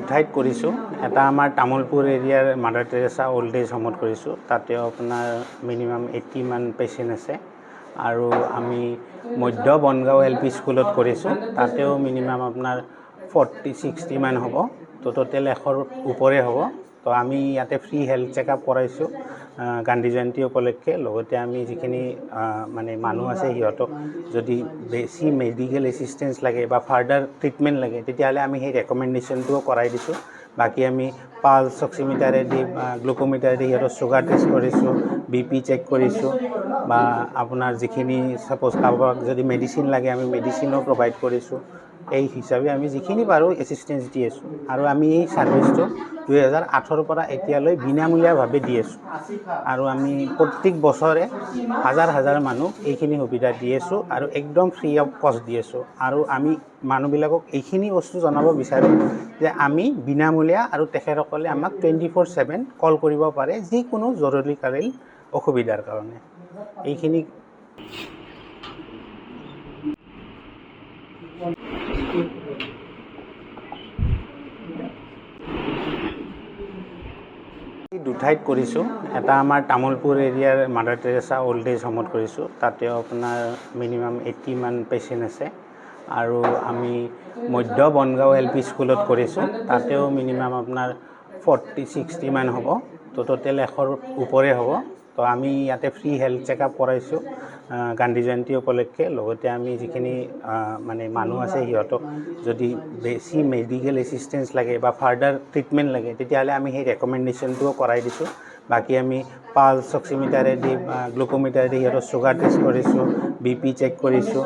দুঠাইত কৰিছোঁ। এটা আমাৰ তামোলপুৰ এৰিয়াৰ মাদাৰ টেৰেছা অল্ড এজ হোমত কৰিছোঁ। তাতেও আপোনাৰ মিনিমাম 80 মান পেচেণ্ট আছে। আৰু আমি মধ্য বনগাঁও LP স্কুলত কৰিছোঁ। তাতেও মিনিমাম আপোনাৰ 40-60 মান হ'ব। তো টোটেল 100ৰ ওপৰে হ'ব। তো আমি ইয়াতে ফ্ৰী হেল্থ চেকআপ কৰাইছোঁ গান্ধী জয়ন্তী উপলক্ষে। লগতে আমি যিখিনি মানে মানুহ আছে সিহঁতক যদি বেছি মেডিকেল এছিষ্টেঞ্চ লাগে বা ফাৰ্ডাৰ ট্ৰিটমেণ্ট লাগে তেতিয়াহ'লে আমি সেই ৰেকমেণ্ডেশ্যনটোও কৰাই দিছোঁ। বাকী আমি পালছ অক্সিমিটাৰেদি গ্লুকোমিটাৰেদি সিহঁতৰ চুগাৰ টেষ্ট কৰিছোঁ, BP চেক কৰিছোঁ, বা আপোনাৰ যিখিনি ছাপ'জ কাৰোবাক যদি মেডিচিন লাগে আমি মেডিচিনো প্ৰভাইড কৰিছোঁ। এই হিচাপে আমি যিখিনি পাৰোঁ এছিষ্টেঞ্চ দি আছোঁ। আৰু আমি এই ছাৰ্ভিচটো 2008ৰ পৰা এতিয়ালৈ বিনামূলীয়াভাৱে দি আছোঁ। আৰু আমি প্ৰত্যেক বছৰে হাজাৰ হাজাৰ মানুহ এইখিনি সুবিধা দি আছোঁ আৰু একদম ফ্ৰী অফ কষ্ট দি আছোঁ। আৰু আমি মানুহবিলাকক এইখিনি বস্তু জনাব বিচাৰোঁ যে আমি বিনামূলীয়া আৰু তেখেতসকলে আমাক 24/7 কল কৰিব পাৰে যিকোনো জৰুৰীকালীন অসুবিধাৰ কাৰণে। এইখিনি দুঠাইত কৰিছোঁ। এটা আমাৰ তামোলপুৰ এৰিয়াৰ মাদাৰ টেৰেছা অল্ড এজ হোমত কৰিছোঁ। তাতেও আপোনাৰ মিনিমাম 80 মান পেচেণ্ট আছে। আৰু আমি মধ্য বনগাঁও LP স্কুলত কৰিছোঁ। তাতেও মিনিমাম আপোনাৰ 40-60 মান হ'ব। তো টোটেল 100ৰ ওপৰে হ'ব। তো আমি ইয়াতে ফ্ৰী হেল্থ চেকআপ কৰাইছোঁ গান্ধী জয়ন্তী উপলক্ষে। লগতে আমি যিখিনি মানে মানুহ আছে সিহঁতক যদি বেছি মেডিকেল এছিষ্টেঞ্চ লাগে বা ফাৰ্ডাৰ ট্ৰিটমেণ্ট লাগে তেতিয়াহ'লে আমি সেই ৰেকমেণ্ডেশ্যনটোও কৰাই দিছোঁ। বাকী আমি পালছ অক্সিমিটাৰেদি গ্লুকোমিটাৰেদি সিহঁতৰ চুগাৰ টেষ্ট কৰিছোঁ, BP চেক কৰিছোঁ,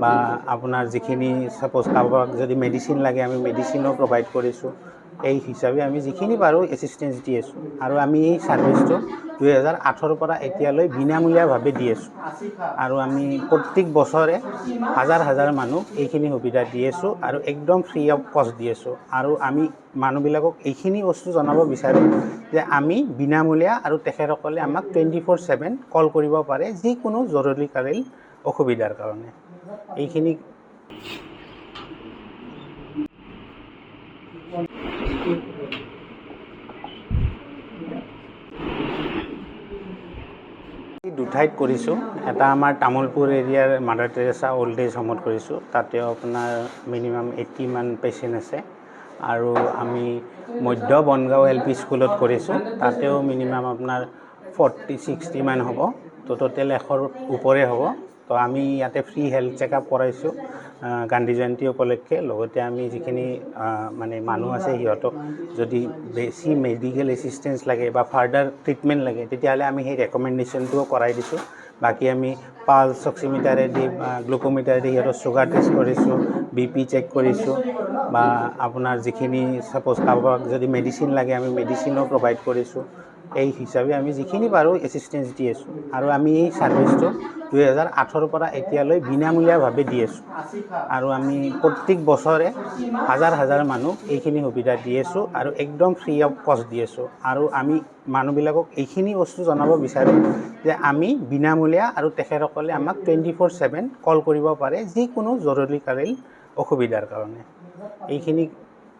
বা আপোনাৰ যিখিনি ছাপ'জ কাৰোবাক যদি মেডিচিন লাগে আমি মেডিচিনো প্ৰভাইড কৰিছোঁ। এই হিচাপে আমি যিখিনি পাৰোঁ এছিষ্টেঞ্চ দি আছোঁ। আৰু আমি এই ছাৰ্ভিচটো 2008ৰ পৰা এতিয়ালৈ বিনামূলীয়াভাৱে দি আছোঁ। আৰু আমি প্ৰত্যেক বছৰে হাজাৰ হাজাৰ মানুহ এইখিনি সুবিধা দি আছোঁ আৰু একদম ফ্ৰী অফ কষ্ট দি আছোঁ। আৰু আমি মানুহবিলাকক এইখিনি বস্তু জনাব বিচাৰোঁ যে আমি বিনামূলীয়া আৰু তেখেতসকলে আমাক 24/7 কল কৰিব পাৰে যিকোনো জৰুৰীকালীন অসুবিধাৰ কাৰণে। এইখিনি দুঠাইত কৰিছোঁ। এটা আমাৰ তামোলপুৰ এৰিয়াৰ মাদাৰ টেৰেছা অল্ড এজ হোমত কৰিছোঁ। তাতেও আপোনাৰ মিনিমাম 80 মান পেচেণ্ট আছে। আৰু আমি মধ্য বনগাঁও LP স্কুলত কৰিছোঁ। তাতেও মিনিমাম আপোনাৰ 40-60 মান হ'ব। তো টোটেল 100ৰ ওপৰে হ'ব। তো আমি ইয়াতে ফ্ৰী হেল্থ চেকআপ কৰাইছোঁ গান্ধী জয়ন্তী উপলক্ষে। লগতে আমি যিখিনি মানে মানুহ আছে সিহঁতক যদি বেছি মেডিকেল এছিষ্টেঞ্চ লাগে বা ফাৰ্ডাৰ ট্ৰিটমেণ্ট লাগে তেতিয়াহ'লে আমি সেই ৰেকমেণ্ডেশ্যনটোও কৰাই দিছোঁ। বাকী আমি পালছ অক্সিমিটাৰেদি গ্লুকোমিটাৰেদি সিহঁতৰ চুগাৰ টেষ্ট কৰিছোঁ, BP চেক কৰিছোঁ, বা আপোনাৰ যিখিনি ছাপ'জ কাৰোবাক যদি মেডিচিন লাগে আমি মেডিচিনো প্ৰভাইড কৰিছোঁ। এই হিচাপে আমি যিখিনি পাৰোঁ এছিষ্টেঞ্চ দি আছোঁ। আৰু আমি এই ছাৰ্ভিচটো 2008ৰ পৰা এতিয়ালৈ বিনামূলীয়াভাৱে দি আছোঁ। আৰু আমি প্ৰত্যেক বছৰে হাজাৰ হাজাৰ মানুহ এইখিনি সুবিধা দি আছোঁ আৰু একদম ফ্ৰী অফ কষ্ট দি আছোঁ। আৰু আমি মানুহবিলাকক এইখিনি বস্তু জনাব বিচাৰোঁ যে আমি বিনামূলীয়া আৰু তেখেতসকলে আমাক 24/7 কল কৰিব পাৰে যিকোনো জৰুৰীকালীন অসুবিধাৰ কাৰণে। এইখিনি